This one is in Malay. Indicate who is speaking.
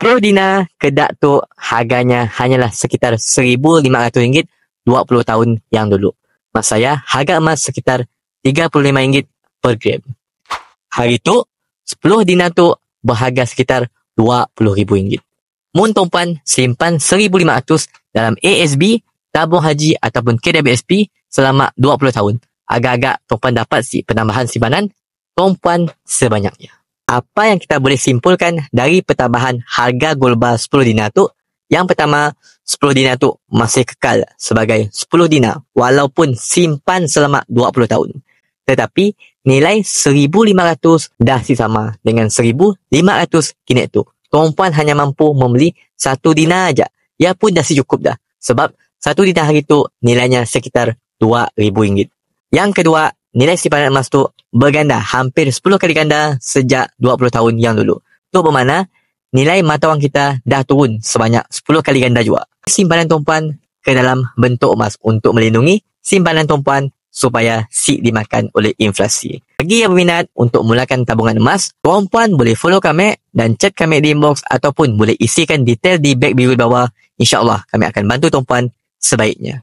Speaker 1: 10 dinar kedak tu harganya hanyalah sekitar RM1,500 20 tahun yang dulu. Maksud saya, harga emas sekitar RM35 per gram. Hari tu, 10 dinar tu berharga sekitar RM20,000. Mun tuan-puan simpan 1,500 dalam ASB, tabung haji ataupun KWSP selama 20 tahun. Agak-agak tuan-puan dapat si penambahan simpanan tuan-puan sebanyaknya. Apa yang kita boleh simpulkan dari pertambahan harga gold bar 10 dinar tu? Yang pertama, 10 dinar tu masih kekal sebagai 10 dinar walaupun simpan selama 20 tahun. Tetapi, nilai 1,500 dah sama dengan 1,500 kini tu. Tuan-puan hanya mampu membeli 1 dinar aja. Ya pun dah cukup dah. Sebab 1 dinar hari tu nilainya sekitar RM2,000. Yang kedua, nilai simpanan emas tu berganda, hampir 10 kali ganda sejak 20 tahun yang dulu. Itu bermakna nilai mata wang kita dah turun sebanyak 10 kali ganda juga. Simpanan tuan-puan ke dalam bentuk emas untuk melindungi simpanan tuan-puan supaya si dimakan oleh inflasi. Bagi yang berminat untuk mulakan tabungan emas, tuan-puan boleh follow kami dan chat kami di inbox ataupun boleh isikan detail di beg biru bawah. InsyaAllah kami akan bantu tuan-puan sebaiknya.